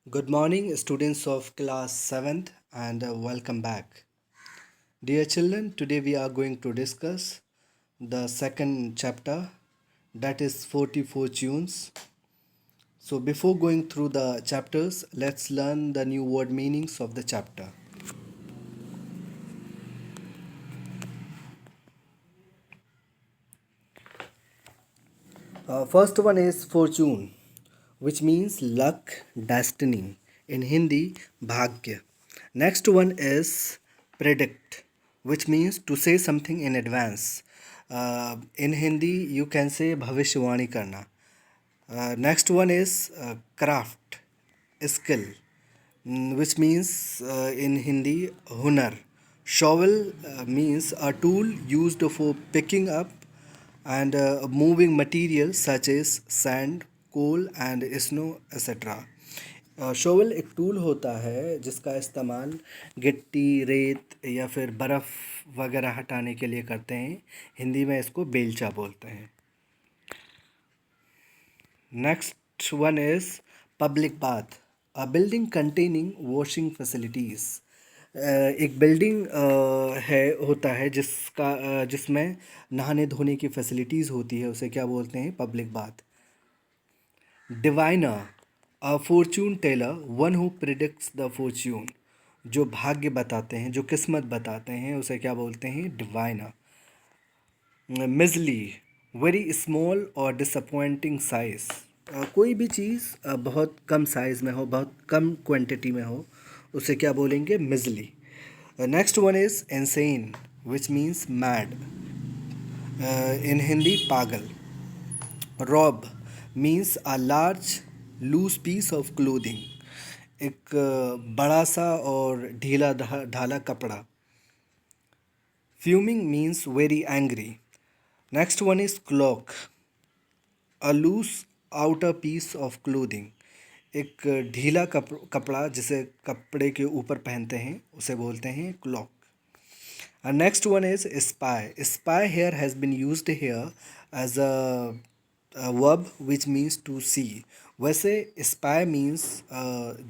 Good morning, students of class 7th, and welcome back. Dear children, today we are going to discuss the second chapter, that is 44 tunes. So, before going through the chapters, let's learn the new word meanings of the chapter. First one is fortune, which means luck, destiny. In Hindi, bhagya. Next one is predict, which means to say something in advance. In Hindi, you can say bhavishyawani karna. Next one is craft, skill, which means in Hindi, hunar. Shovel means a tool used for picking up and moving materials such as sand, coal and snow etc. Shovel एक tool होता है जिसका इस्तेमाल गिट्टी रेत या फिर बर्फ़ वगैरह हटाने के लिए करते हैं। हिंदी में इसको बेलचा बोलते हैं। Next one is public bath, a building containing washing facilities. एक बिल्डिंग है होता है जिसमें नहाने धोने की फैसिलिटीज़ होती है, उसे क्या बोलते हैं? Public bath. Diviner, a fortune teller, one who predicts the fortune. जो भाग्य बताते हैं, जो किस्मत बताते हैं, उसे क्या बोलते हैं? डिवाइनर। मिजली, वेरी स्मॉल और डिसअपॉइंटिंग साइज। कोई भी चीज़ बहुत कम साइज़ में हो, बहुत कम क्वांटिटी में हो, उसे क्या बोलेंगे? Measly. Next one is insane, which means mad. In Hindi पागल। Robe means a large loose piece of clothing. एक बड़ा सा और ढीला ढाला कपड़ा। Fuming means very angry. Next one is cloak, a loose outer piece of clothing. एक ढीला कपड़ा जिसे कपड़े के ऊपर पहनते हैं, उसे बोलते हैं clock. Next one is spy. Spy here has been used here as a verb which means to see. वैसे spy means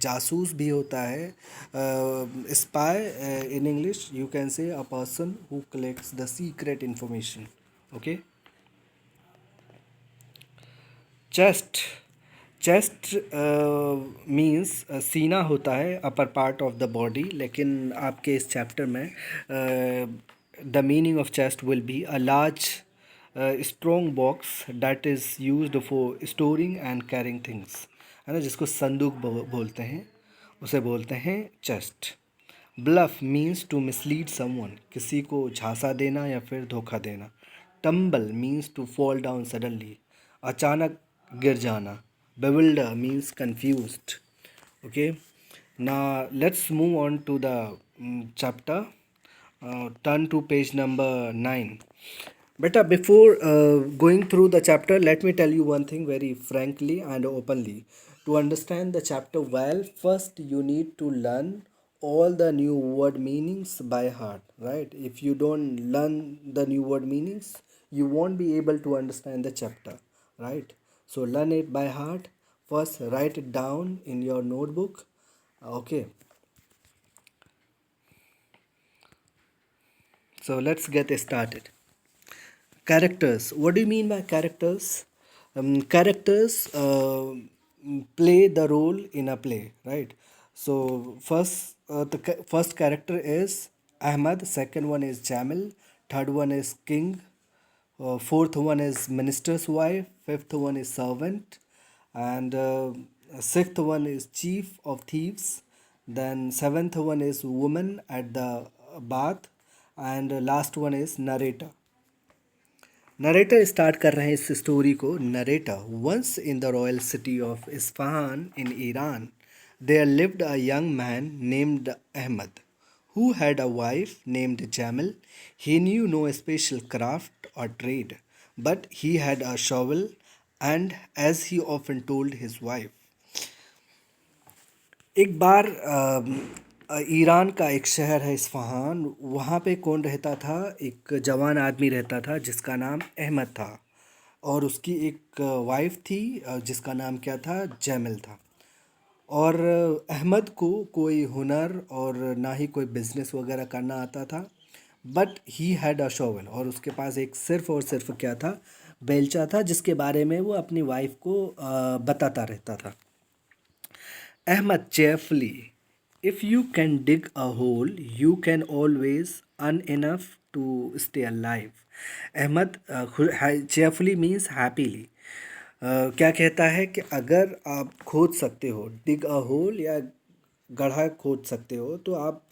जासूस भी होता है। Spy in English you can say a person who collects the secret information. Okay. Chest, chest means सीना होता है, upper part of the body, लेकिन आपके इस चैप्टर में the meaning of chest will be a large strong box that is used for storing and carrying things, है ना, जिसको संदूक बोलते हैं, उसे बोलते हैं chest. Bluff means to mislead someone, किसी को झांसा देना या फिर धोखा देना। Tumble means to fall down suddenly, अचानक गिर जाना। bewilder means confused. Okay, now let's move on to the chapter. Turn to page number 9. Beta, before going through the chapter, let me tell you one thing very frankly and openly. To understand the chapter well, first you need to learn all the new word meanings by heart, right? If you don't learn the new word meanings, you won't be able to understand the chapter, right? So learn it by heart. First, write it down in your notebook. Okay. So let's get started. Characters. What do you mean by characters? Characters play the role in a play, right? So first, first character is Ahmad. Second one is Jamil. Third one is King. Fourth one is minister's wife. Fifth one is servant, and sixth one is chief of thieves. Then seventh one is woman at the bath, and last one is narrator. Narrator start कर रहे हैं इस story को। Narrator, once in the royal city of Isfahan in Iran there lived a young man named Ahmad who had a wife named Jamil. He knew no special craft or trade, but he had a shovel, and as he often told his wife, एक बार Iran का एक शहर है Isfahan, वहाँ पे कौन रहता था? एक जवान आदमी रहता था जिसका नाम अहमद था, और उसकी एक वाइफ थी जिसका नाम क्या था? जैमिल था। और अहमद को कोई हुनर और ना ही कोई बिजनेस वगैरह करना आता था, but he had a shovel, और उसके पास एक सिर्फ और सिर्फ क्या था, बेलचा था, जिसके बारे में वो अपनी वाइफ को बताता रहता था। Ahmed cheerfully, if you can dig a hole, you can always earn enough to stay alive. Ahmad cheerfully means happily. क्या कहता है कि अगर आप खोद सकते हो, डिग अ होल या गड्ढा खोद सकते हो, तो आप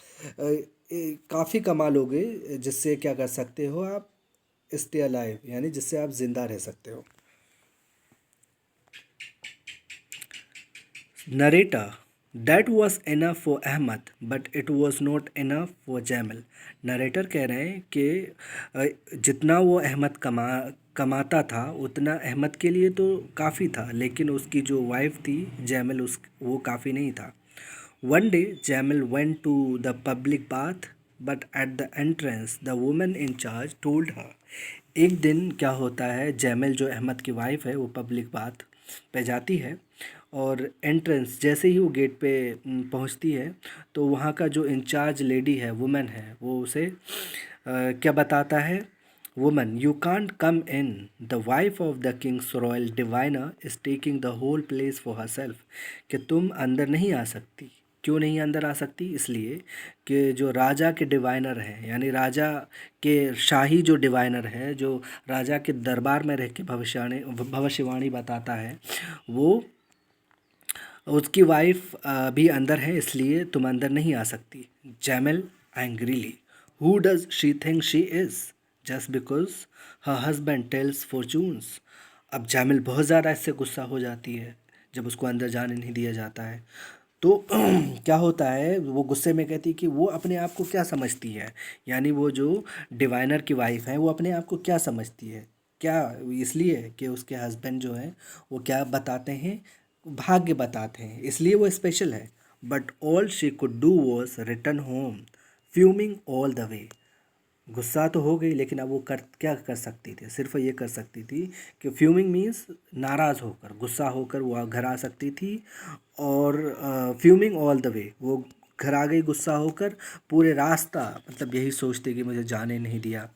काफ़ी कमा लोगे, जिससे क्या कर सकते हो आप, स्टे अलाइव, यानी जिससे आप ज़िंदा रह सकते हो। Narrator, that was enough for Ahmad, but it was not enough for Jamal. Narrator कह रहे हैं कि जितना वो अहमद कमाता था उतना अहमद के लिए तो काफ़ी था, लेकिन उसकी जो वाइफ थी जैमल, उस वो काफ़ी नहीं था। One day Jamal went to the public bath, but at the entrance the woman in charge told her. एक दिन क्या होता है, जैमल जो अहमद की वाइफ है वो पब्लिक बाथ पे जाती है, और एंट्रेंस जैसे ही वो गेट पे पहुंचती है, तो वहाँ का जो इंचार्ज लेडी है, वुमन है, वो उसे क्या बताता है, woman you can't come in, the wife of the king's royal diviner is taking the whole place for herself, कि तुम अंदर नहीं आ सकती। क्यों नहीं अंदर आ सकती? इसलिए कि जो राजा के डिवाइनर हैं, यानी राजा के शाही जो डिवाइनर है, जो राजा के दरबार में रह के भविष्यवाणी बताता है, वो उसकी वाइफ भी अंदर है, इसलिए तुम अंदर नहीं आ सकती। Jamal angrily, who does she think she is, just because her husband tells fortunes. अब जैमल बहुत ज़्यादा इससे गुस्सा हो जाती है जब उसको अंदर जाने नहीं दिया जाता है। तो क्या होता है, वो गुस्से में कहती कि वो अपने आप को क्या समझती है, यानी वो जो डिवाइनर की वाइफ है वो अपने आप को क्या समझती है, क्या, इसलिए कि उसके हस्बैंड जो हैं वो क्या बताते हैं, भाग्य बताते हैं, इसलिए वो स्पेशल है। But all she could do was return home fuming all the way. गुस्सा तो हो गई, लेकिन अब वो कर क्या कर सकती थी, सिर्फ ये कर सकती थी कि फ्यूमिंग मीन्स नाराज़ होकर, गुस्सा होकर वो घर आ सकती थी, और फ्यूमिंग ऑल द वे, वो घर आ गई गुस्सा होकर, पूरे रास्ता मतलब यही सोचती कि मुझे जाने नहीं दिया।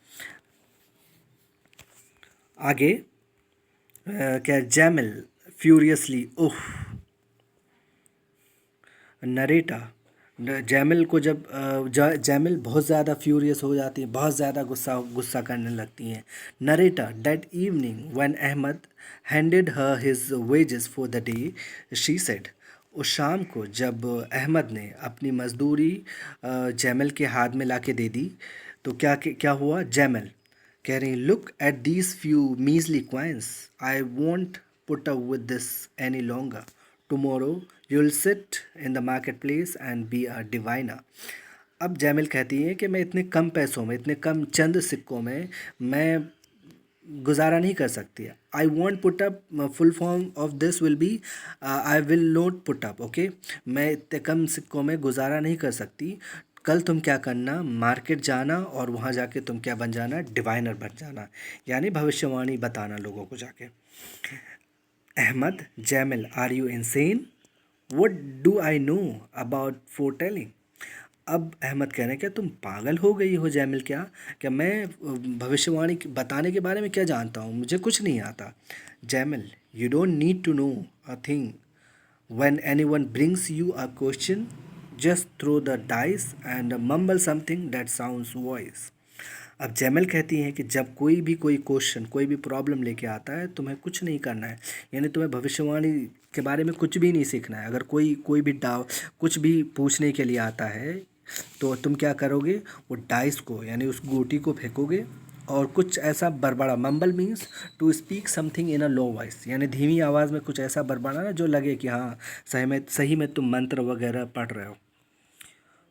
आगे क्या, जैमल फ्यूरियसली, ओह, नरेटा, जैमल को जब जैमल बहुत ज़्यादा फ्यूरियस हो जाती है, बहुत ज़्यादा गुस्सा गुस्सा करने लगती हैं। Narrator, that evening when Ahmed handed her his wages for the day, she said, उस शाम को जब अहमद ने अपनी मजदूरी जैमल के हाथ में लाके दे दी, तो क्या हुआ, जैमल कह रही, look at these few मीजली coins, I won't put up with this any longer, tomorrow you will sit in the market place and be a diviner. अब जैमिल कहती है कि मैं इतने कम पैसों में, इतने कम चंद सिक्कों में मैं गुजारा नहीं कर सकती। I won't put up, full form of this will be I will not put up, okay, मैं इतने कम सिक्कों में गुजारा नहीं कर सकती। कल तुम क्या करना, मार्केट जाना, और वहाँ जाके तुम क्या बन जाना, डिवाइनर बन जाना, यानी भविष्यवाणी बताना लोगों को जाके। Ahmed, Jamil, are you insane, what do I know about foretelling. अब अहमद कह रहे हैं, क्या तुम पागल हो गई हो जैमिल, क्या क्या मैं भविष्यवाणी बताने के बारे में क्या जानता हूँ, मुझे कुछ नहीं आता। Jamil, you don't need to know a thing, when anyone brings you a question just throw the dice and mumble something that sounds wise. अब जैमल कहती हैं कि जब कोई भी कोई क्वेश्चन, कोई भी प्रॉब्लम लेके आता है, तुम्हें कुछ नहीं करना है, यानी तुम्हें भविष्यवाणी के बारे में कुछ भी नहीं सीखना है। अगर कोई कोई भी कुछ भी पूछने के लिए आता है, तो तुम क्या करोगे, वो डाइस को, यानी उस गोटी को फेंकोगे, और कुछ ऐसा बड़बड़ा, mumble means to speak something in a low voice, यानी धीमी आवाज़ में कुछ ऐसा बड़बड़ाना जो लगे कि हाँ सही में तुम मंत्र वगैरह पढ़ रहे हो।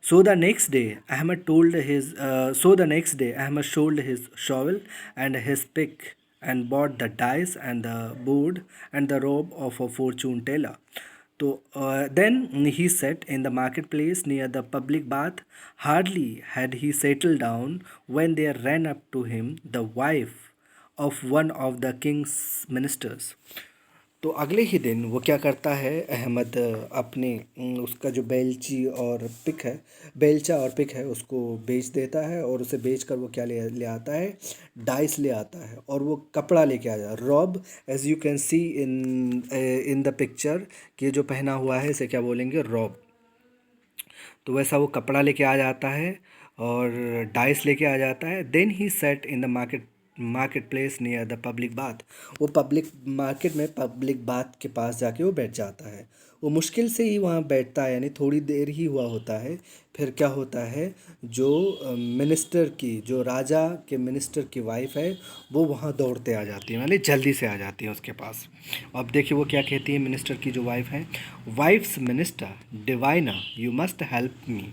So the next day, Ahmed sold his shovel and his pick and bought the dice and the board and the robe of a fortune teller. So then he sat in the marketplace near the public bath. Hardly had he settled down when there ran up to him the wife of one of the king's ministers. तो अगले ही दिन वो क्या करता है अहमद, अपने उसका जो बेलची और पिक है, बेलचा और पिक है, उसको बेच देता है। और उसे बेच कर वो क्या ले ले आता है, डाइस ले आता है और वो कपड़ा लेके आ जाता है। Robe, as you can see in the picture, कि जो पहना हुआ है इसे क्या बोलेंगे, रॉब। तो वैसा वो कपड़ा लेके आ जाता है और डाइस लेके आ जाता है। Then he sat in the market place near the public bath. वो पब्लिक मार्केट में पब्लिक बाथ के पास जाके वो बैठ जाता है। वो मुश्किल से ही वहाँ बैठता है, यानी थोड़ी देर ही हुआ होता है। फिर क्या होता है, जो मिनिस्टर की, जो राजा के मिनिस्टर की वाइफ है, वो वहाँ दौड़ते आ जाती है, यानी जल्दी से आ जाती है उसके पास। अब देखिए वो क्या कहती है मिनिस्टर की जो वाइफ है, wife's minister diviner, you must help me.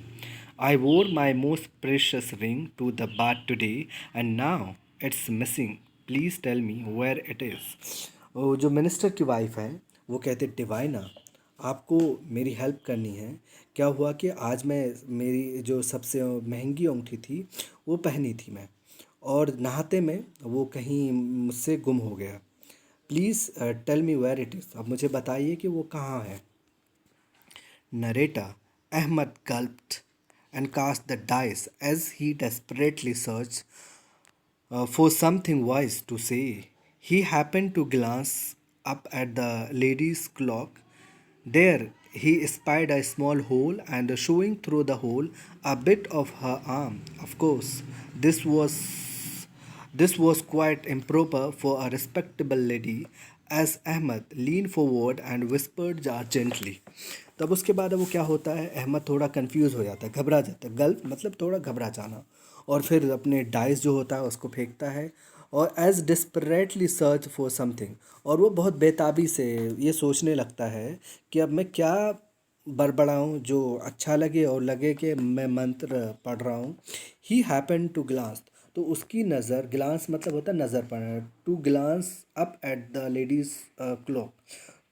I wore my most precious ring to the bath today and now it's missing, please tell me where it is. वो जो मिनिस्टर की वाइफ है वो कहते, डिवाइना, आपको मेरी हेल्प करनी है। क्या हुआ कि आज मैं, मेरी जो सबसे महंगी अंगूठी थी वो पहनी थी मैं, और नहाते में वो कहीं मुझसे गुम हो गया। Please tell me where it is. अब मुझे बताइए कि वो कहाँ है। Narrator Ahmed gulped and cast the dice as he desperately searched for something wise to say. He happened to glance up at the lady's clock. There he spied a small hole, and showing through the hole a bit of her arm. Of course, this was quite improper for a respectable lady, as Ahmed leaned forward and whispered gently. तब उसके बाद वो क्या होता है, अहमद थोड़ा confuse हो जाता है, घबरा जाता है। गल्प मतलब थोड़ा घबरा जाना। और फिर अपने डाइस जो होता है उसको फेंकता है, और as desperately search for something, और वो बहुत बेताबी से ये सोचने लगता है कि अब मैं क्या बड़बड़ाऊँ जो अच्छा लगे, और लगे कि मैं मंत्र पढ़ रहा हूँ। ही हैपन टू ग्लांस, तो उसकी नज़र, ग्लांस मतलब होता है नज़र पड़ना, to glance up at the lady's clock.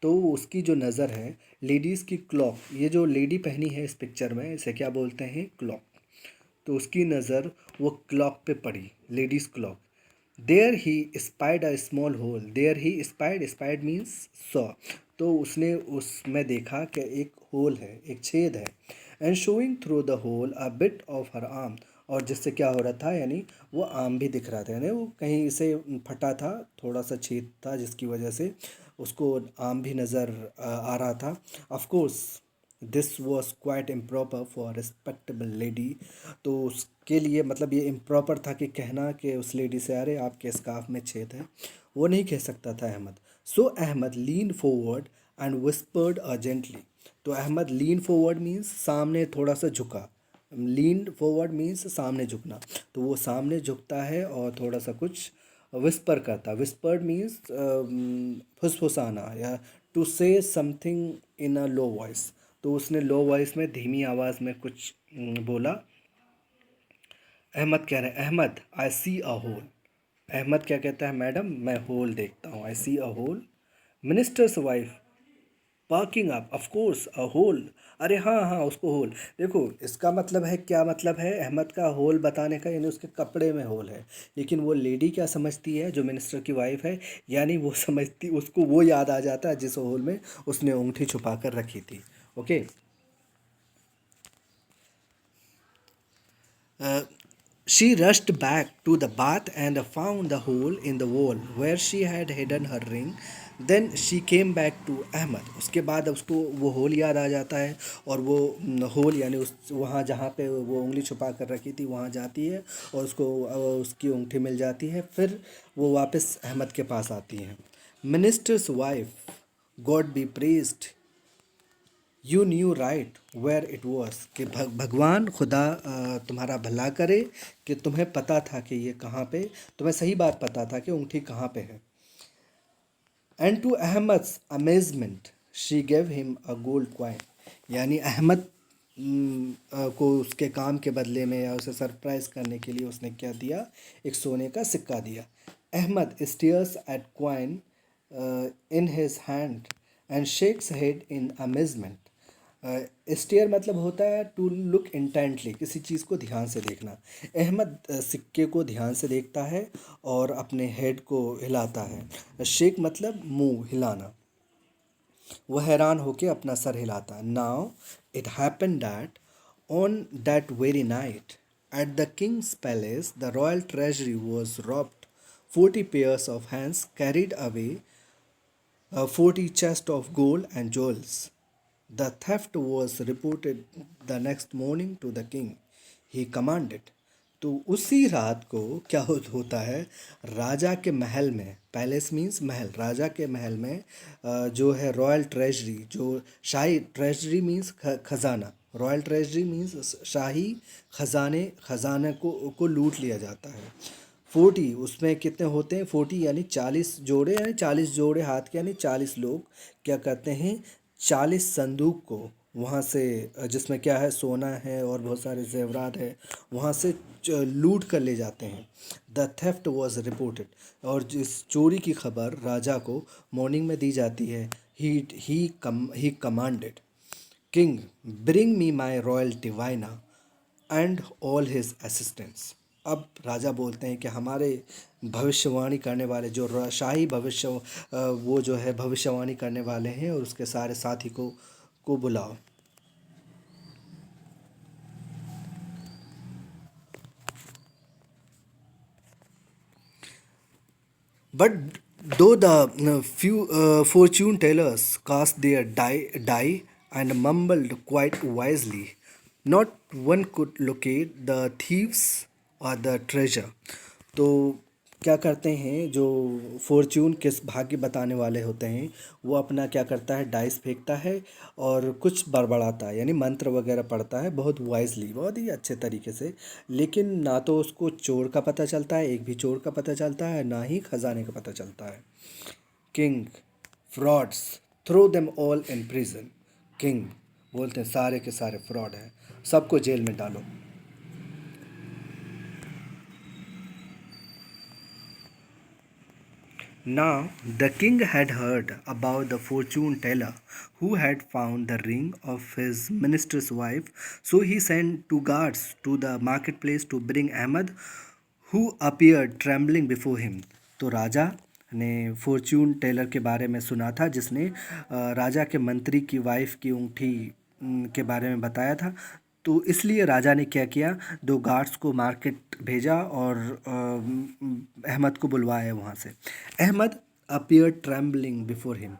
तो उसकी जो नज़र है लेडीज़ की क्लॉक, ये जो लेडी पहनी है इस पिक्चर में, इसे क्या बोलते हैं, क्लॉक। तो उसकी नज़र वो क्लॉक पे पड़ी, lady's clock. There he spied a small hole, there he spied, spied means saw. तो उसने उसमें देखा कि एक होल है, एक छेद है। And showing through the hole a bit of her arm, और जिससे क्या हो रहा था, यानी वो आर्म भी दिख रहा था, यानी वो कहीं से फटा था, थोड़ा सा छेद था जिसकी वजह से उसको आर्म भी नज़र आ रहा था। Of course this was quite improper for respectable lady. तो उसके लिए मतलब ये इम्प्रॉपर था कि कहना कि उस लेडी से, अरे आपके स्कार्फ में छेद है, वो नहीं कह सकता था Ahmed. So Ahmed lean forward and whispered urgently. तो अहमद लीन फॉरवर्ड मीन्स सामने थोड़ा सा झुका, लीन फॉरवर्ड मीन्स सामने झुकना। तो वो सामने झुकता है और थोड़ा सा कुछ विस्पर करता। विस्पर्ड मीन्स फुसफुसाना, या टू से something in a low voice. तो उसने लो वॉइस में, धीमी आवाज़ में कुछ बोला। अहमद कह रहे हैं, Ahmed I see a hole. Ahmed क्या कहता है, मैडम मैं होल देखता हूँ, I see a hole. Minister's wife perking up, of course a hole. अरे हाँ हाँ, उसको होल देखो। इसका मतलब है, क्या मतलब है अहमद का होल बताने का, यानी उसके कपड़े में होल है। लेकिन वो लेडी क्या समझती है, जो मिनिस्टर की वाइफ है, यानी वो समझती, उसको वो याद आ जाता है जिस होल में उसने अंगूठी छुपा कर रखी थी। Okay. She rushed back to the bath and found the hole in the wall where she had hidden her ring. Then she came back to Ahmed. उसके बाद उसको वो होल याद आ जाता है, और वो होल यानी उस वहाँ जहाँ पे वो उंगली छुपा कर रखी थी वहाँ जाती है, और उसको उसकी अंगूठी मिल जाती है। फिर वो वापस अहमद के पास आती हैं। Minister's wife, God be praised, you knew right where it was, कि भगवान खुदा तुम्हारा भला करे कि तुम्हें पता था कि ये कहाँ पे, तुम्हें सही बात पता था कि अंगूठी कहाँ पे है। And to Ahmed's amazement she gave him a gold coin, यानी अहमद को उसके काम के बदले में या उसे सरप्राइज करने के लिए उसने क्या दिया, एक सोने का सिक्का दिया। Ahmad stares at coin in his hand and shakes head in amazement. Stare मतलब होता है टू लुक इंटेंटली, किसी चीज़ को ध्यान से देखना। अहमद सिक्के को ध्यान से देखता है और अपने हेड को हिलाता है। शेक मतलब मुंह हिलाना। वो हैरान होके अपना सर हिलाता। Now it happen that on that very night at the Kings palace the royal treasury was robbed 40 pairs of hands carried away 40 chests of gold and jewels. The theft was reported the next morning to the king. He commanded. तो उसी रात को क्या होता है, राजा के महल में, palace means महल, राजा के महल में जो है रॉयल ट्रेजरी, जो शाही ट्रेजरी मीन्स खजाना, रॉयल ट्रेजरी मीन्स शाही खजाने को लूट लिया जाता है। 40 उसमें कितने होते हैं, 40 यानी 40 जोड़े, यानी 40 जोड़े हाथ के, यानी 40 लोग क्या करते हैं, 40 संदूक को वहाँ से, जिसमें क्या है, सोना है और बहुत सारे जेवरात है, वहाँ से लूट कर ले जाते हैं। द थेफ्ट वॉज रिपोर्टेड, और जिस चोरी की खबर राजा को मॉर्निंग में दी जाती है। He commanded king bring me my royal diviner and all his assistants. अब राजा बोलते हैं कि हमारे भविष्यवाणी करने वाले जो शाही भविष्य वो जो है भविष्यवाणी करने वाले हैं, और उसके सारे साथी को बुलाओ। But though the few fortune tellers cast their die and mumbled quite wisely, not one could locate the thieves or the treasure. तो क्या करते हैं, जो फॉर्च्यून किस भाग्य बताने वाले होते हैं, वो अपना क्या करता है, डाइस फेंकता है और कुछ बड़बड़ाता है, यानी मंत्र वगैरह पढ़ता है बहुत वाइजली, बहुत ही अच्छे तरीके से, लेकिन ना तो उसको चोर का पता चलता है, एक भी चोर का पता चलता है, ना ही खजाने का पता चलता है। King frauds throw them all in prison. King बोलते हैं सारे के सारे फ्रॉड हैं, सबको जेल में डालो। Now the king had heard about the fortune teller who had found the ring of his minister's wife, so he sent two guards to the marketplace to bring Ahmed, who appeared trembling before him. तो राजा ने fortune teller के बारे में सुना था, जिसने राजा के मंत्री की वाइफ की अंगूठी के बारे में बताया था। तो इसलिए राजा ने क्या किया, दो गार्ड्स को मार्केट भेजा और अहमद को बुलवाया वहाँ से। Ahmed appear trembling before him.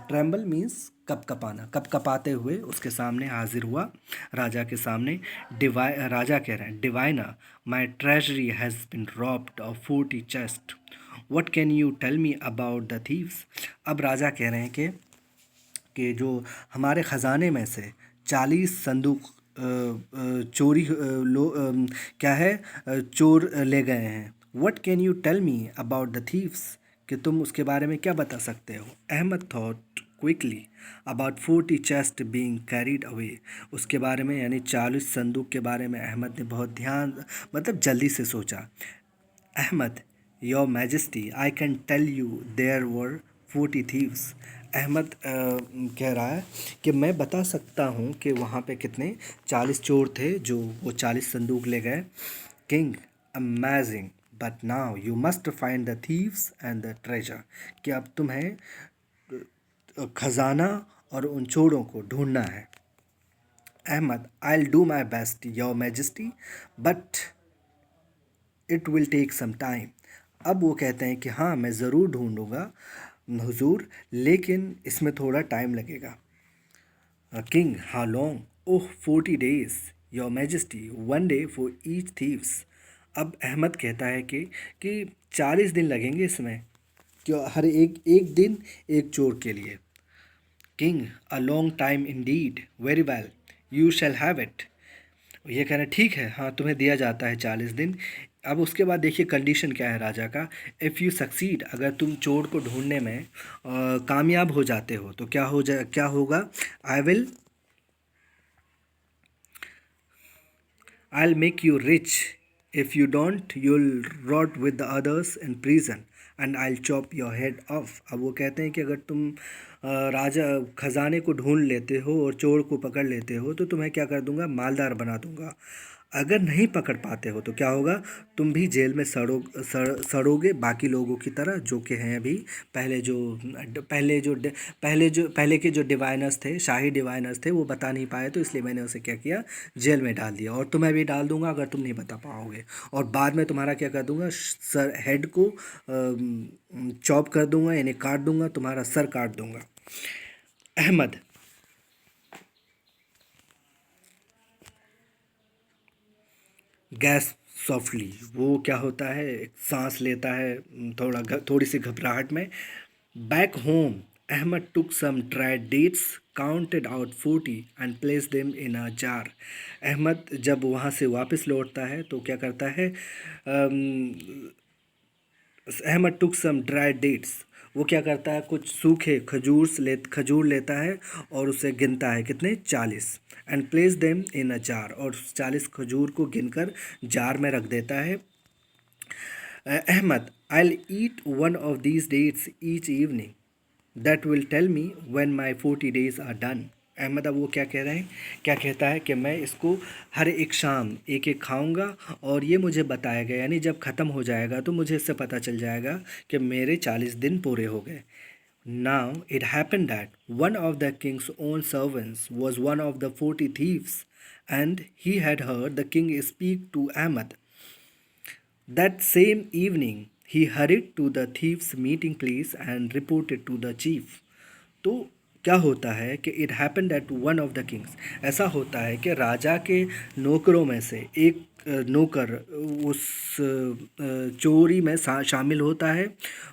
Tremble means कपकपाना, कपकपाते हुए उसके सामने हाजिर हुआ, राजा के सामने। राजा कह रहे हैं, diviner my treasury has been robbed of 40 chest, what can you tell me about the thieves. अब राजा कह रहे हैं कि जो हमारे ख़जाने में से 40 संदूक चोरी क्या है, चोर ले गए हैं। What can you tell me about the thieves, कि तुम उसके बारे में क्या बता सकते हो। Ahmad thought quickly about 40 chest being carried away. उसके बारे में, यानी 40 संदूक के बारे में अहमद ने बहुत ध्यान, मतलब जल्दी से सोचा। Ahmad, your majesty, I can tell you there were 40 thieves. Ahmad कह रहा है कि मैं बता सकता हूँ कि वहाँ पे कितने 40 चोर थे जो वो 40 संदूक ले गए। King, amazing, but now you must find the thieves and the treasure. कि अब तुम्हें खजाना और उन चोरों को ढूंढना है। Ahmad, I will do my best your majesty, but it will take some time. अब वो कहते हैं कि हाँ, मैं ज़रूर ढूंढूंगा हुजूर, लेकिन इसमें थोड़ा टाइम लगेगा। King, how long. Oh, 40 days your majesty, 1 day for each thieves. अब अहमद कहता है कि 40 दिन लगेंगे इसमें, क्यों, हर एक एक दिन एक चोर के लिए। King, a long time Indeed, very well, you shall have it. ये कहना ठीक है, हाँ तुम्हें दिया जाता है 40 दिन। अब उसके बाद देखिए कंडीशन क्या है राजा का। इफ़ यू सक्सीड, अगर तुम चोर को ढूंढने में कामयाब हो जाते हो तो क्या होगा। I will make you rich, if you don't you'll rot with the others in prison and I will chop your head off. अब वो कहते हैं कि अगर तुम राजा खजाने को ढूंढ लेते हो और चोर को पकड़ लेते हो तो तुम्हें क्या कर दूंगा, मालदार बना दूंगा। अगर नहीं पकड़ पाते हो तो क्या होगा, तुम भी जेल में सड़ोगे बाकी लोगों की तरह, जो कि हैं अभी। पहले जो पहले जो पहले के जो डिवाइनर्स थे, शाही डिवाइनर्स थे, वो बता नहीं पाए, तो इसलिए मैंने उसे क्या किया, जेल में डाल दिया। और तुम्हें भी डाल दूंगा अगर तुम नहीं बता पाओगे। और बाद में तुम्हारा क्या कर दूंगा, सर हेड को चॉप कर दूंगा, यानी काट दूंगा, तुम्हारा सर काट दूंगा। अहमद गैस सॉफ्टली, वो क्या होता है, एक सांस लेता है, थोड़ी सी घबराहट में। Back home, Ahmad took some dried dates, counted out 40 and placed them in a jar. Ahmad जब वहाँ से वापस लौटता है तो क्या करता है, अहमद टुक सम ड्राई डेट्स, वो क्या करता है, कुछ सूखे खजूर लेता है और उसे गिनता है, कितने, 40। And placed them in a jar, और 40 खजूर को गिनकर जार में रख देता है। Ahmad, I eat one of these dates each evening, that will tell me when my 40 days are done. Ahmed अब वो क्या कह रहे हैं, क्या कहता है कि मैं इसको हर एक शाम एक एक खाऊंगा, और ये मुझे बताएगा, यानी जब ख़त्म हो जाएगा तो मुझे इससे पता चल जाएगा कि मेरे 40 दिन पूरे हो गए। Now it happen that one of the king's own servants was one of the 40 thieves, and he had heard the king speak to Ahmad. That same evening, he hurried to the thieves' meeting place and reported to the chief. तो क्या होता है कि it happen that one of the Kings, ऐसा होता है कि राजा के नौकरों में से एक नौकर उस चोरी में शामिल होता है।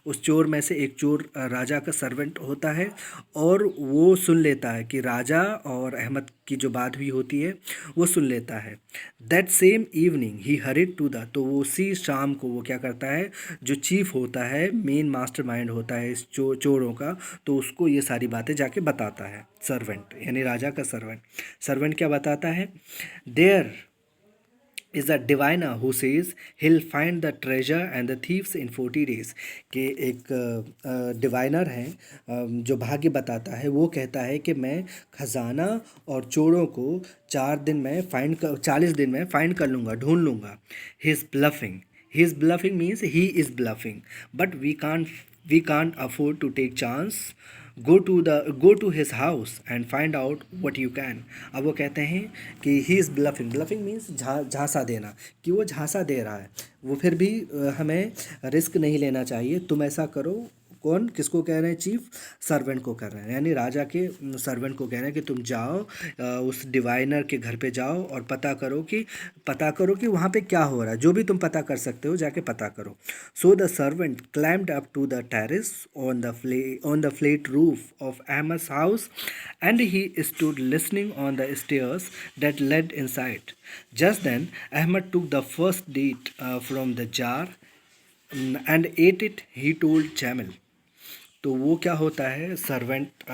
उस चोर में से एक चोर राजा का सर्वेंट होता है, और वो सुन लेता है कि राजा और अहमद की जो बात हुई होती है वो सुन लेता है। That same evening he hurried to the, तो वो उसी शाम को वो क्या करता है, जो चीफ होता है, मेन मास्टरमाइंड होता है इस चोरों का, तो उसको ये सारी बातें जाके बताता है सर्वेंट, यानी राजा का सर्वेंट। सर्वेंट क्या बताता है, there is a diviner who says he'll find the treasure and the thieves in 40 days. कि एक डिवाइनर है, जो भाग्य बताता है, वो कहता है कि मैं खजाना और चोरों को 40 दिन में फाइंड कर लूँगा, ढूंढ लूँगा। He is bluffing, he is bluffing means he is bluffing, but we can't afford to take chance. Go to his house and find out what you can. अब वो कहते हैं कि he is bluffing, bluffing means झांसा देना, कि वो झांसा दे रहा है। वो फिर भी हमें रिस्क नहीं लेना चाहिए। तुम ऐसा करो, कौन किसको कह रहे हैं, चीफ सर्वेंट को कर रहे हैं, यानी राजा के सर्वेंट को कह रहे हैं कि तुम जाओ, उस डिवाइनर के घर पे जाओ और पता करो कि वहाँ पे क्या हो रहा है, जो भी तुम पता कर सकते हो जाके पता करो। So the servant climbed up to the terrace on the flat roof of Ahmed's house, and he stood listening on the stairs that led inside. Just then, Ahmed took the first date from the jar and ate it, he told Jamil. तो वो क्या होता है, servant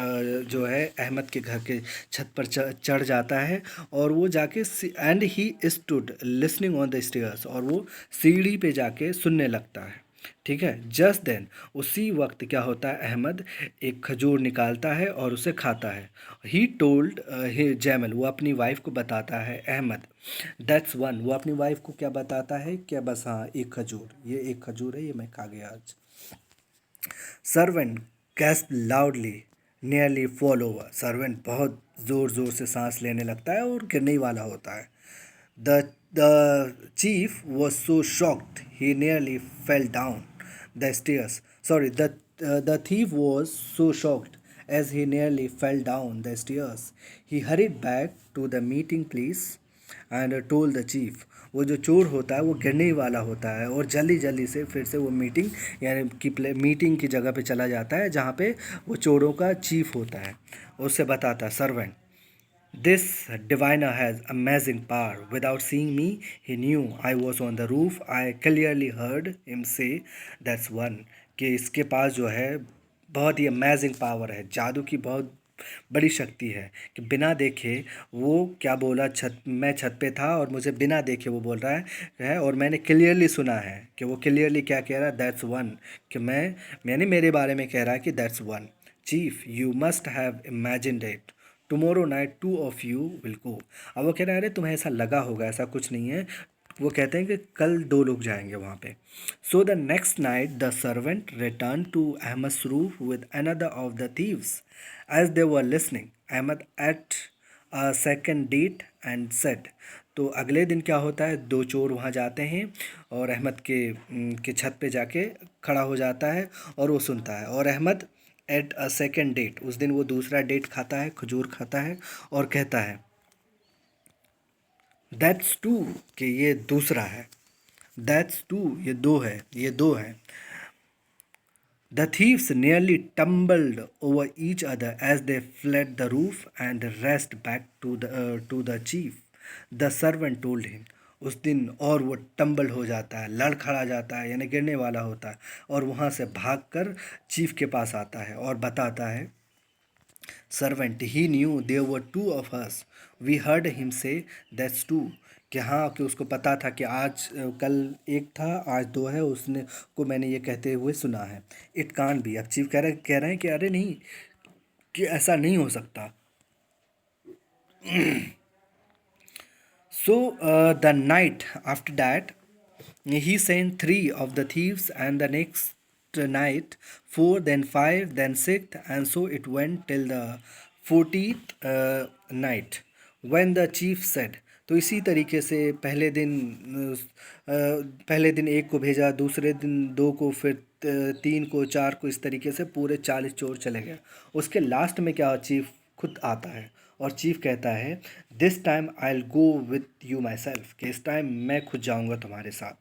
जो है अहमद के घर के छत पर चढ़ जाता है, और वो जाके and he stood listening on the stairs, और वो सीढ़ी पे जाके सुनने लगता है। ठीक है, जस्ट देन, उसी वक्त क्या होता है, अहमद एक खजूर निकालता है और उसे खाता है। ही टोल्ड ही जैमल, वो अपनी वाइफ को बताता है, अहमद दैट्स वन, वो अपनी वाइफ को क्या बताता है, क्या बस हाँ एक खजूर, ये एक खजूर है, ये मैं खा गया आज। Servant gasp loudly nearly fall over, servant बहुत ज़ोर ज़ोर से सांस लेने लगता है और गिरने ही वाला होता है। The chief was so shocked he nearly fell down the stairs, sorry the thief was so shocked as he nearly fell down the stairs. He hurried back to the meeting place and told the chief. वो जो चोर होता है वो गिरने ही वाला होता है, और जल्दी जल्दी से फिर से वो मीटिंग यानी कि मीटिंग की जगह पे चला जाता है जहाँ पे वो चोरों का चीफ होता है। उससे बताता है servant, this diviner has amazing power, without seeing me he new I was on the roof, I clearly heard him say that's one. कि इसके पास जो है बहुत ही अमेजिंग पावर है, जादू की बहुत बड़ी शक्ति है, कि बिना देखे वो क्या बोला, मैं छत पे था और मुझे बिना देखे वो बोल रहा है और मैंने क्लियरली सुना है कि वो क्लियरली क्या कह रहा है, दैट्स वन, कि मैंने मेरे बारे में कह रहा है कि that's one. Chief you must have imagined it, tomorrow night 2 of you will go. अब वो कह रहे हैं अरे तुम्हें ऐसा लगा होगा, ऐसा कुछ नहीं है। वो कहते हैं कि कल 2 लोग जाएंगे वहाँ पे। So the next night the servant return to Ahmad roof with another of the thieves as they were listening Ahmad at a second date and said. तो अगले दिन क्या होता है, 2 चोर वहाँ जाते हैं और अहमद के छत पे जाके खड़ा हो जाता है और वो सुनता है। और Ahmad at a second date, उस दिन वो दूसरा डेट खाता है, खजूर खाता है और कहता है दैट्स टू, कि ये दूसरा है। दैट्स टू, ये दो है, ये दो है। The thieves nearly tumbled over each other as they fled the roof and raced back to the chief. The servant told him. उस दिन और वो टम्बल हो जाता है, लड़ खड़ा जाता है, यानी गिरने वाला होता है, और वहाँ से भागकर चीफ के पास आता है और बताता है servant he knew there were 2 of us, we heard him say that's two, कि हाँ, कि उसको पता था कि आज कल एक था, आज दो है, उसने को मैंने ये कहते हुए सुना है। It can be. अब चीफ कह रहे हैं कि अरे नहीं, कि ऐसा नहीं हो सकता। So the night after that he sent 3 of the thieves, and the next night 4, then 5, then 6, and so it went till the 40th night, when the chief said। तो इसी तरीके से पहले दिन एक को भेजा, दूसरे दिन 2 को, फिर 3 को, 4 को, इस तरीके से पूरे 40 चोर चले गए। उसके लास्ट में क्या, चीफ खुद आता है और चीफ कहता है this time I will go with you my self, कि इस टाइम मैं खुद जाऊंगा तुम्हारे साथ।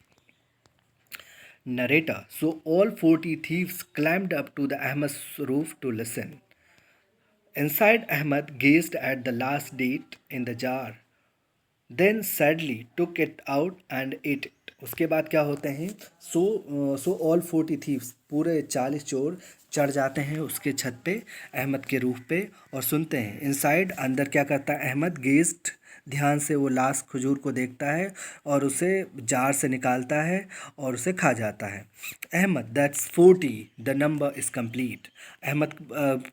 Narrator. So all 40 thieves climbed up to the Ahmad's roof to listen. Inside, Ahmad gazed at the last date in the jar, then sadly took it out and ate it. उसके बाद क्या होते हैं, सो ऑल 40 थीव्स, पूरे 40 चोर चढ़ जाते हैं उसके छत पे, अहमद के रूफ पे, और सुनते हैं। इनसाइड, अंदर क्या करता है अहमद, गेस्ट, ध्यान से वो लास्ट खजूर को देखता है और उसे जार से निकालता है और उसे खा जाता है। Ahmad that's 40, the number is complete. Ahmad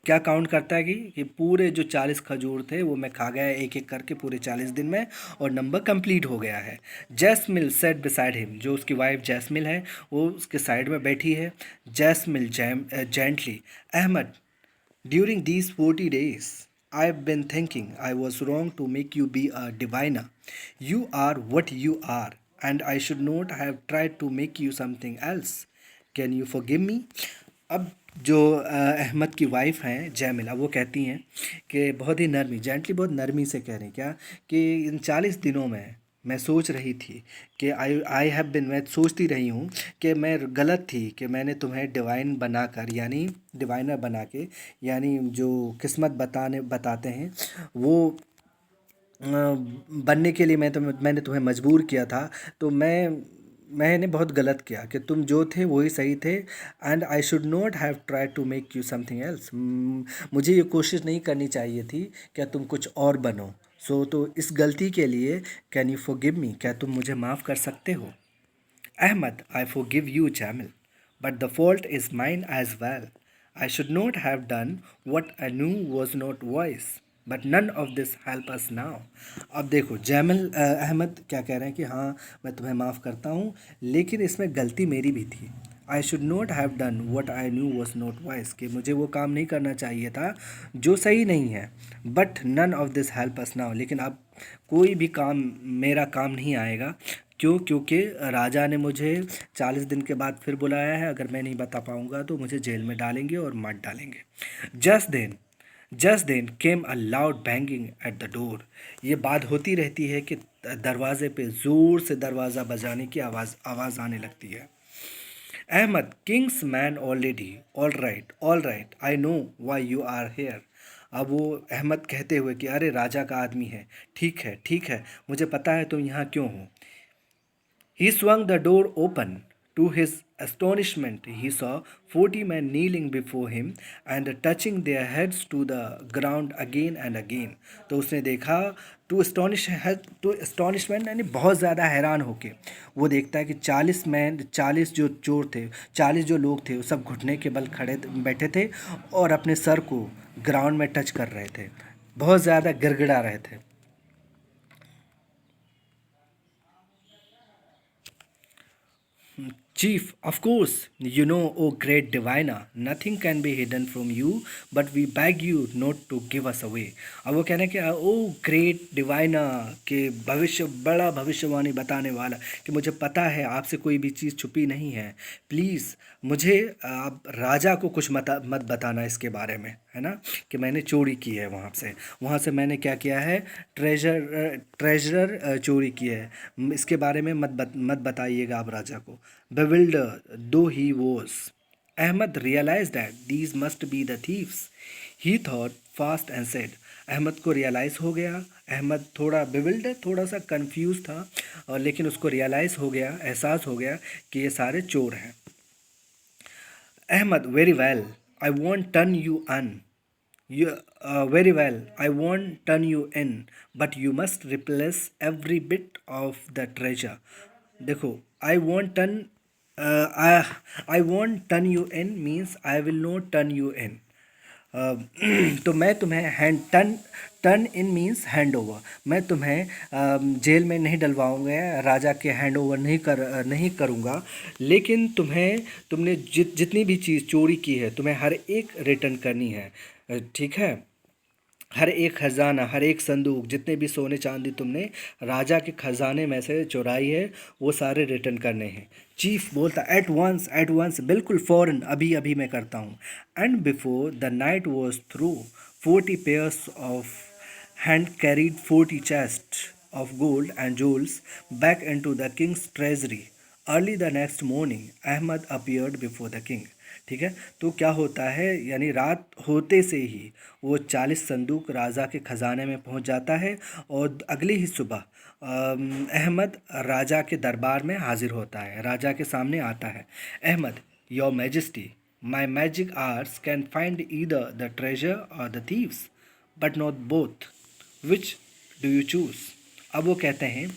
क्या काउंट करता है कि पूरे जो 40 खजूर थे वो मैं खा गया एक एक करके पूरे 40 दिन में, और नंबर कंप्लीट हो गया है। जैस्मिल सेट बिसाइड हिम, जो उसकी वाइफ जैस्मिल है वो उसके साइड में बैठी है। Jamil gently, Ahmed during these 40 days I've been thinking I was wrong to make you be a diviner. You are what you are, and I should not have tried to make you something else. Can you forgive me? अब जो अहमद की wife हैं जैमिला, वो कहती हैं कि बहुत ही नरमी, जेंटली, बहुत नरमी से कह रही हैं क्या, कि इन 40 दिनों में मैं सोच रही थी कि आई हैव बिन, मैं सोचती रही हूँ कि मैं गलत थी, कि मैंने तुम्हें डिवाइन बनाकर, यानी डिवाइनर बना के, यानी जो किस्मत बताते हैं वो बनने के लिए मैंने तुम्हें मजबूर किया था। तो मैंने बहुत गलत किया, कि तुम जो थे वही सही थे। And I should not have try to make you something else, मुझे ये कोशिश नहीं करनी चाहिए थी क्या तुम कुछ और बनो। तो इस गलती के लिए कैन यू फॉरगिव मी, क्या तुम मुझे माफ़ कर सकते हो। Ahmed I forgive you Jamil, but the fault is mine as well. I should not have done what I knew was not wise, but none of this help us now. अब देखो अहमद क्या कह रहे हैं कि हाँ, मैं तुम्हें माफ़ करता हूँ, लेकिन इसमें गलती मेरी भी थी। आई should not have done what I knew was not wise, कि मुझे वो काम नहीं करना चाहिए था जो सही नहीं है। But none of this help us now, लेकिन अब कोई भी काम मेरा काम नहीं आएगा। क्यों? क्योंकि राजा ने मुझे 40 दिन के बाद फिर बुलाया है, अगर मैं नहीं बता पाऊँगा तो मुझे जेल में डालेंगे और मार डालेंगे। Just then came a loud banging at the door. ये बात होती रहती है कि दरवाजे पे ज़ोर से दरवाज़ा बजाने की आवाज़ आने लगती है। Ahmad king's man already, all right I know why you are here. अब वो अहमद कहते हुए कि अरे राजा का आदमी है, ठीक है, मुझे पता है तुम यहाँ क्यों हो। He swung the door open. To his astonishment, he saw 40 men kneeling before him and touching their heads to the ground again and again. तो उसने देखा, टू astonishment यानी बहुत ज़्यादा हैरान होके वो देखता है कि 40 जो चोर थे, 40 जो लोग थे, वो सब घुटने के बल खड़े बैठे थे और अपने सर को ग्राउंड में टच कर रहे थे। बहुत ज़्यादा गिड़गिड़ा रहे थे। Chief, of course, you know, O great diviner, nothing can be hidden from you, but we beg you not to give us away. अब वो कहने कि ओ ग्रेट डिवाइनर के भविष्य, बड़ा भविष्यवाणी बताने वाला, कि मुझे पता है आपसे कोई भी चीज़ छुपी नहीं है। प्लीज़ मुझे आप राजा को कुछ मत बताना इसके बारे में, है ना, कि मैंने चोरी की है वहाँ से मैंने क्या किया है, ट्रेजर चोरी की है। इसके बारे में मत बताइएगा आप राजा को। Bewildered though he was, Ahmed realized that these must be the thieves. He thought fast and said, Ahmad को रियलाइज़ हो गया। अहमद थोड़ा बिविल्ड, थोड़ा सा कंफ्यूज था, और लेकिन उसको रियलाइज़ हो गया, एहसास हो गया कि ये सारे चोर हैं। Ahmad, very well, I want turn you and you very well, I won't turn you in, but you must replace every bit of the treasure. देखो, I won't turn I won't turn you in means I will not turn you in. तो मैं तुम्हें turn in means hand over, मैं तुम्हें jail में नहीं डलवाऊंगा, राजा के hand over नहीं करूँगा, लेकिन तुमने जितनी भी चीज़ चोरी की है तुम्हें हर एक रिटर्न करनी है, ठीक है। हर एक खजाना, हर एक संदूक, जितने भी सोने चांदी तुमने राजा के खजाने में से चुराई है, वो सारे रिटर्न करने हैं। चीफ बोलता, एट वंस, बिल्कुल फ़ौरन, अभी अभी मैं करता हूँ। And before the night was through 40 pairs of hand carried 40 chest of gold and jewels back into the king's treasury. Early the next morning Ahmad appeared before the king. ठीक है, तो क्या होता है, यानी रात होते से ही वो 40 संदूक राजा के खजाने में पहुंच जाता है, और अगली ही सुबह अहमद राजा के दरबार में हाजिर होता है, राजा के सामने आता है। Ahmed, your majesty, my magic arts can find either the treasure or the thieves, but not both, which do you choose. अब वो कहते हैं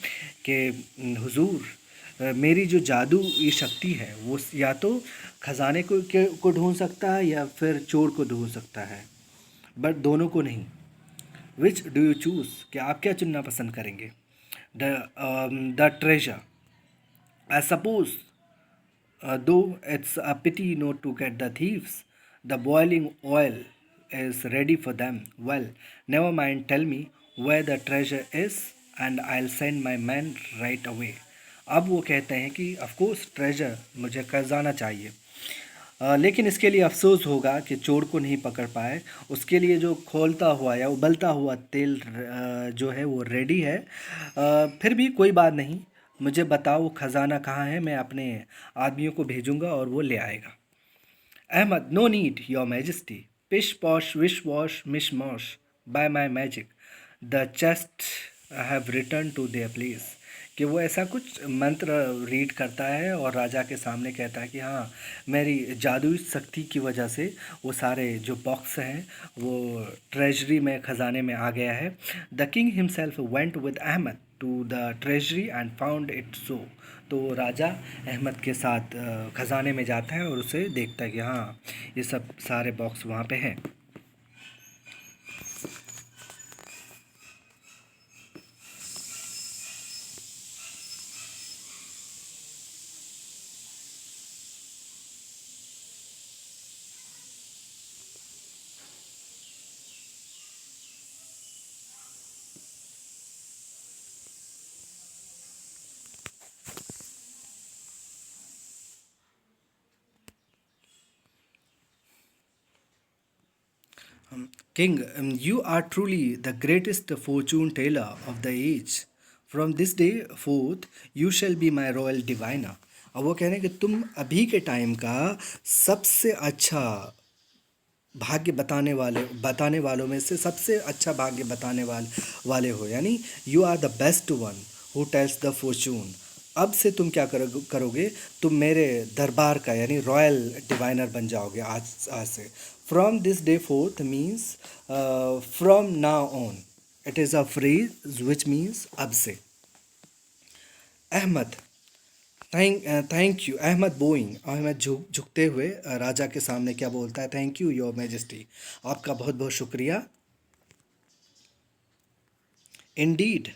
कि हुजूर, मेरी जो जादू शक्ति है वो या तो खजाने को ढूंढ सकता है या फिर चोर को ढूंढ सकता है, बट दोनों को नहीं। विच डू यू चूज़, कि आप क्या चुनना पसंद करेंगे। The treasure, I suppose though it's a pity not to get the thieves, the boiling oil is ready for them. Well, never mind, tell me where the treasure is and I'll send my man right away. अब वो कहते हैं कि of course treasure, मुझे खजाना चाहिए, लेकिन इसके लिए अफसोस होगा कि चोर को नहीं पकड़ पाए। उसके लिए जो खोलता हुआ या उबलता हुआ तेल जो है वो रेडी है। फिर भी कोई बात नहीं, मुझे बताओ वो खजाना कहाँ है, मैं अपने आदमियों को भेजूंगा और वो ले आएगा। Ahmad, no need, your majesty. Pish posh, wish wash, mish mosh. By my magic, the chests have returned to their place. कि वो ऐसा कुछ मंत्र रीड करता है और राजा के सामने कहता है कि हाँ, मेरी जादुई शक्ति की वजह से वो सारे जो बॉक्स हैं वो ट्रेजरी में, ख़जाने में आ गया है। The king himself went with Ahmad to the treasury and found it so. तो राजा अहमद के साथ ख़जाने में जाता है और उसे देखता है कि हाँ, ये सब सारे बॉक्स वहाँ पे हैं। King, you are truly the greatest fortune teller of the age. From this day forth, you shall be my royal diviner. अब वो कह रहे हैं कि तुम अभी के टाइम का सबसे अच्छा भाग्य बताने वालों में से सबसे अच्छा भाग्य बताने वाले हो, यानी you are the best one who tells the fortune. अब से तुम क्या करोगे, तुम मेरे दरबार का यानी रॉयल डिवाइनर बन जाओगे आज से। From this day forth means from now on, it is a phrase which means अब से। Ahmad, thank you. Ahmad bowing, Ahmad झुकते हुए राजा के सामने क्या बोलता है, थैंक यू योर मैजेस्टी, आपका बहुत बहुत शुक्रिया। Indeed,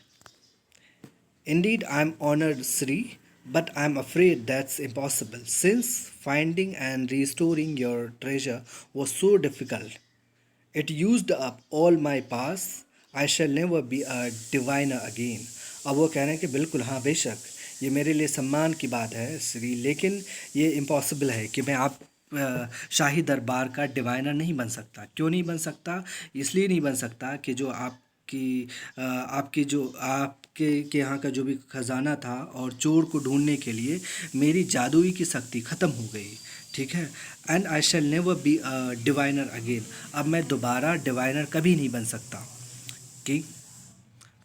indeed, I'm honored, Sri, but I'm afraid that's impossible since finding and restoring your treasure was so difficult. It used up all my past. I shall never be a diviner again. अब वो कह रहे हैं कि बिल्कुल हाँ बेशक ये मेरे लिए सम्मान की बात है श्री, लेकिन ये इम्पॉसिबल है कि मैं आप शाही दरबार का डिवाइनर नहीं बन सकता। क्यों नहीं बन सकता? इसलिए नहीं बन सकता कि जो आपकी जो आपके यहाँ का जो भी खजाना था और चोर को ढूंढने के लिए मेरी जादुई की शक्ति ख़त्म हो गई। ठीक है। And I shell never be a diviner again. अब मैं दोबारा डिवाइनर कभी नहीं बन सकता। कि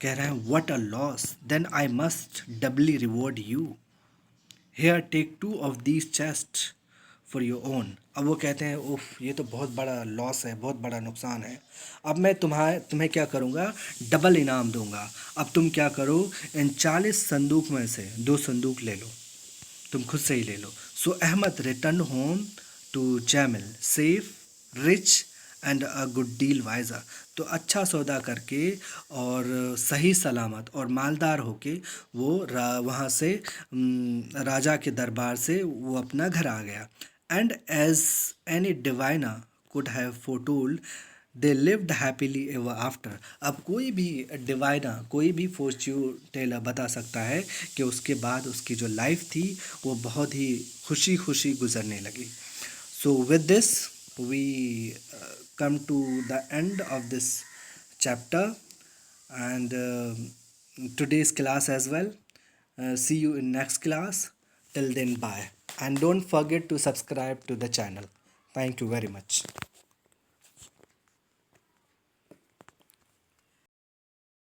कह रहे हैं what a loss, then I must doubly reward you. Here take two of these chest for your own. अब वो कहते हैं उफ ये तो बहुत बड़ा लॉस है, बहुत बड़ा नुकसान है। अब मैं तुम्हें क्या करूँगा, डबल इनाम दूंगा। अब तुम क्या करो, इन 40 संदूक में से 2 संदूक ले लो, तुम खुद से ही ले लो। So Ahmed return home to Jamil safe, rich and a good deal wiser. तो अच्छा सौदा करके और सही सलामत और मालदार होके वो वहाँ से राजा के दरबार से वो अपना घर आ गया। And as any diviner could have foretold they lived happily ever after. अब कोई भी डिवाइनर, कोई भी फॉर्च्यून टेलर बता सकता है कि उसके बाद उसकी जो लाइफ थी वो बहुत ही खुशी खुशी गुजरने लगी। So with this we come to the end of this chapter and today's class as well. See you in next class. Till then, bye. And don't forget to subscribe to the channel. Thank you very much.